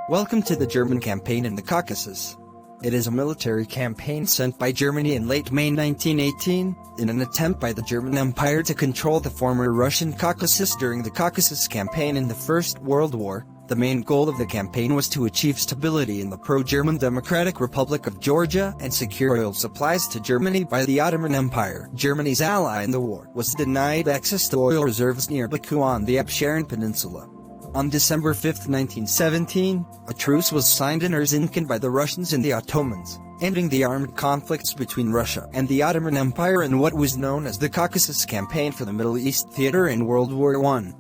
Welcome to the German campaign in the Caucasus. It is a military campaign sent by Germany in late May 1918, in an attempt by the German Empire to control the former Russian Caucasus during the Caucasus Campaign in the First World War. The main goal of the campaign was to achieve stability in the pro-German Democratic Republic of Georgia and secure oil supplies to Germany by the Ottoman Empire. Germany's ally in the war was denied access to oil reserves near Baku on the Absheron Peninsula. On December 5, 1917, a truce was signed in Erzincan by the Russians and the Ottomans, ending the armed conflicts between Russia and the Ottoman Empire in what was known as the Caucasus Campaign for the Middle East Theater in World War I.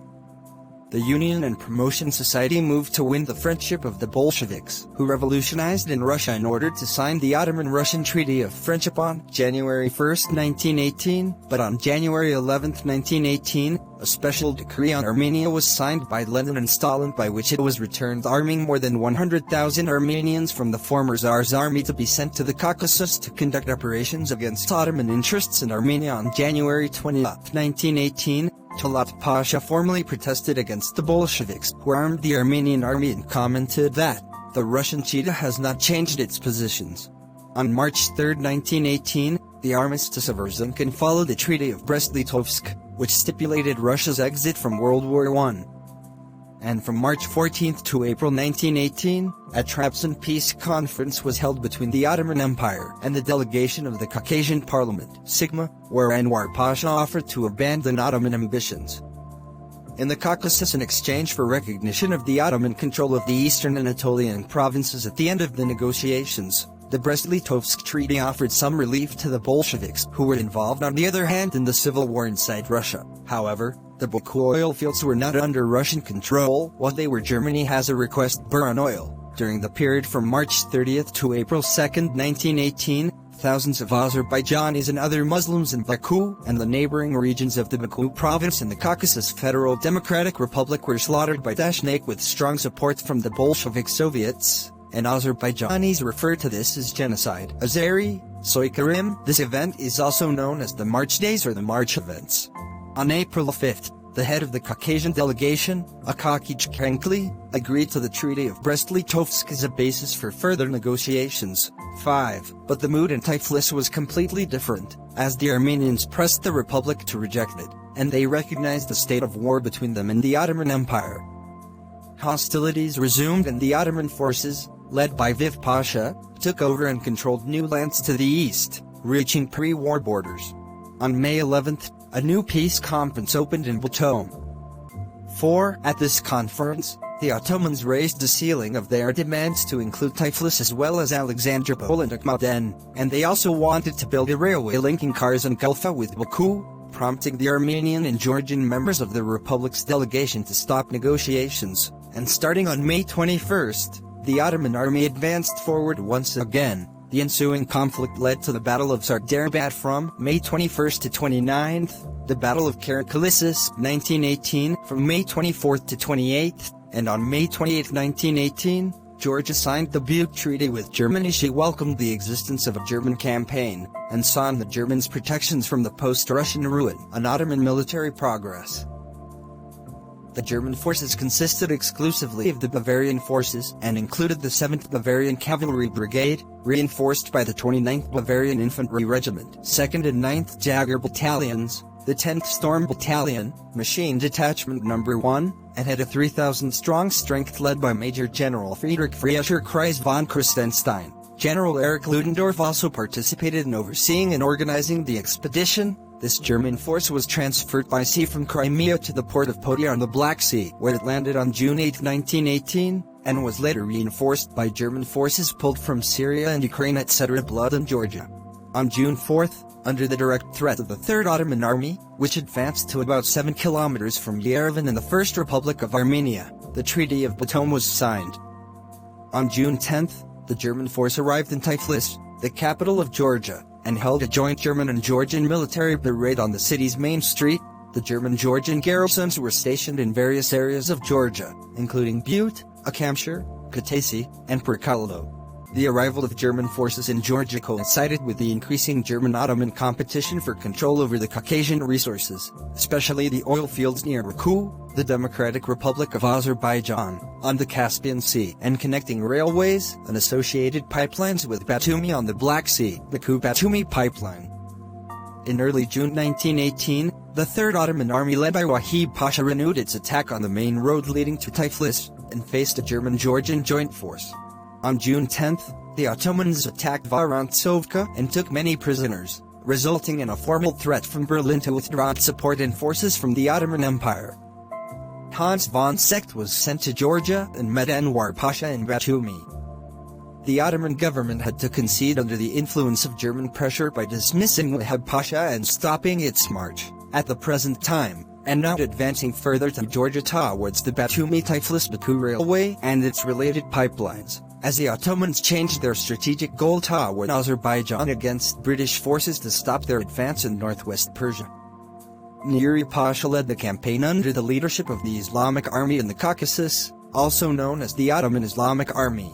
The Union and Promotion Society moved to win the friendship of the Bolsheviks, who revolutionized in Russia in order to sign the Ottoman-Russian Treaty of Friendship on January 1, 1918, but on January 11, 1918, a special decree on Armenia was signed by Lenin and Stalin by which it was returned arming more than 100,000 Armenians from the former Tsar's army to be sent to the Caucasus to conduct operations against Ottoman interests in Armenia on January 20, 1918. Talat Pasha formally protested against the Bolsheviks who armed the Armenian army and commented that the Russian Cheetah has not changed its positions. On March 3, 1918, the armistice of Erzincan followed the Treaty of Brest-Litovsk, which stipulated Russia's exit from World War I. And from March 14 to April 1918, a Trabzon peace conference was held between the Ottoman Empire and the delegation of the Caucasian Parliament, Sigma, where Anwar Pasha offered to abandon Ottoman ambitions in the Caucasus in exchange for recognition of the Ottoman control of the eastern Anatolian provinces. At the end of the negotiations, the Brest-Litovsk Treaty offered some relief to the Bolsheviks, who were involved on the other hand in the civil war inside Russia. However, the Baku oil fields were not under Russian control, while they were. Germany has a request burn oil. During the period from March 30 to April 2, 1918, thousands of Azerbaijanis and other Muslims in Baku and the neighboring regions of the Baku province in the Caucasus Federal Democratic Republic were slaughtered by Dashnak with strong support from the Bolshevik Soviets, and Azerbaijanis refer to this as genocide. Azeri, Soykarim. This event is also known as the March Days or the March Events. On April 5, the head of the Caucasian delegation, Akaki Chkankli, agreed to the Treaty of Brest-Litovsk as a basis for further negotiations. 5. But the mood in Tiflis was completely different, as the Armenians pressed the Republic to reject it, and they recognized the state of war between them and the Ottoman Empire. Hostilities resumed and the Ottoman forces, led by Viv Pasha, took over and controlled new lands to the east, reaching pre-war borders. On May 11, a new peace conference opened in Batum. 4. At this conference, the Ottomans raised the ceiling of their demands to include Tiflis as well as Alexandropol and Akhmaden, and they also wanted to build a railway linking Kars and Gulfa with Baku, prompting the Armenian and Georgian members of the Republic's delegation to stop negotiations, and starting on May 21, the Ottoman army advanced forward once again. The ensuing conflict led to the Battle of Sardarabad from May 21 to 29, the Battle of Caucasus 1918 from May 24 to 28, and on May 28, 1918, Georgia signed the Butte Treaty with Germany. She welcomed the existence of a German campaign, and saw in the Germans protections from the post-Russian ruin and Ottoman military progress. The German forces consisted exclusively of the Bavarian forces and included the 7th Bavarian Cavalry Brigade, reinforced by the 29th Bavarian Infantry Regiment, 2nd and 9th Jager Battalions, the 10th Storm Battalion, Machine Detachment No. 1, and had a 3,000-strong strength led by Major General Friedrich Kreis von Kristenstein. General Erich Ludendorff also participated in overseeing and organizing the expedition. This German force was transferred by sea from Crimea to the port of Potia on the Black Sea, where it landed on June 8, 1918, and was later reinforced by German forces pulled from Syria and Ukraine etc. Blood and Georgia. On June 4, under the direct threat of the Third Ottoman Army, which advanced to about 7 kilometers from Yerevan in the First Republic of Armenia, the Treaty of Batum was signed. On June 10, the German force arrived in Tiflis, the capital of Georgia, and held a joint German and Georgian military parade on the city's main street. The German-Georgian garrisons were stationed in various areas of Georgia, including Butte, Akamshir, Kutaisi, and Perkalado. The arrival of German forces in Georgia coincided with the increasing German-Ottoman competition for control over the Caucasian resources, especially the oil fields near Baku, the Democratic Republic of Azerbaijan, on the Caspian Sea, and connecting railways and associated pipelines with Batumi on the Black Sea, Baku-Batumi pipeline. In early June 1918, the Third Ottoman Army led by Wahid Pasha renewed its attack on the main road leading to Tiflis, and faced a German-Georgian joint force. On June 10, the Ottomans attacked Vorontsovka and took many prisoners, resulting in a formal threat from Berlin to withdraw its support and forces from the Ottoman Empire. Hans von Seeckt was sent to Georgia and met Enver Pasha in Batumi. The Ottoman government had to concede under the influence of German pressure by dismissing Wahid Pasha and stopping its march, at the present time, and not advancing further to Georgia towards the Batumi-Tiflis-Baku railway and its related pipelines, as the Ottomans changed their strategic goal toward Azerbaijan against British forces to stop their advance in northwest Persia. Nuri Pasha led the campaign under the leadership of the Islamic Army in the Caucasus, also known as the Ottoman Islamic Army.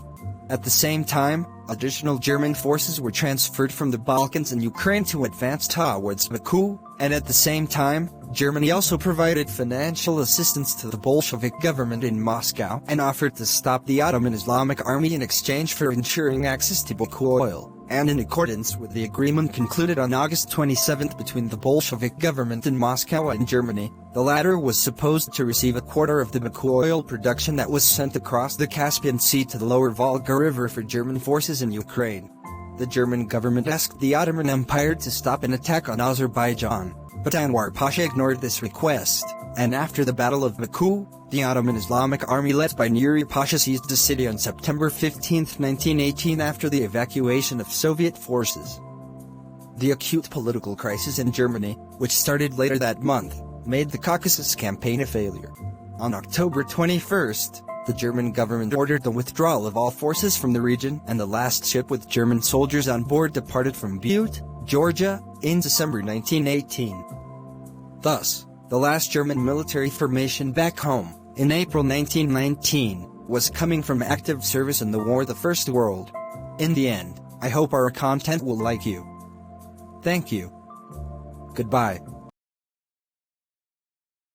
At the same time, additional German forces were transferred from the Balkans and Ukraine to advance towards Baku, and at the same time, Germany also provided financial assistance to the Bolshevik government in Moscow and offered to stop the Ottoman Islamic Army in exchange for ensuring access to Baku oil, and in accordance with the agreement concluded on August 27 between the Bolshevik government in Moscow and Germany, the latter was supposed to receive a quarter of the Baku oil production that was sent across the Caspian Sea to the lower Volga River for German forces in Ukraine. The German government asked the Ottoman Empire to stop an attack on Azerbaijan, but Enver Pasha ignored this request, and after the Battle of Baku, the Ottoman Islamic Army led by Nuri Pasha seized the city on September 15, 1918 after the evacuation of Soviet forces. The acute political crisis in Germany, which started later that month, made the Caucasus campaign a failure. On October 21, the German government ordered the withdrawal of all forces from the region, and the last ship with German soldiers on board departed from Butte, Georgia, in December 1918. Thus, the last German military formation back home, in April 1919, was coming from active service in the war of the First World. In the end, I hope our content will like you. Thank you. Goodbye.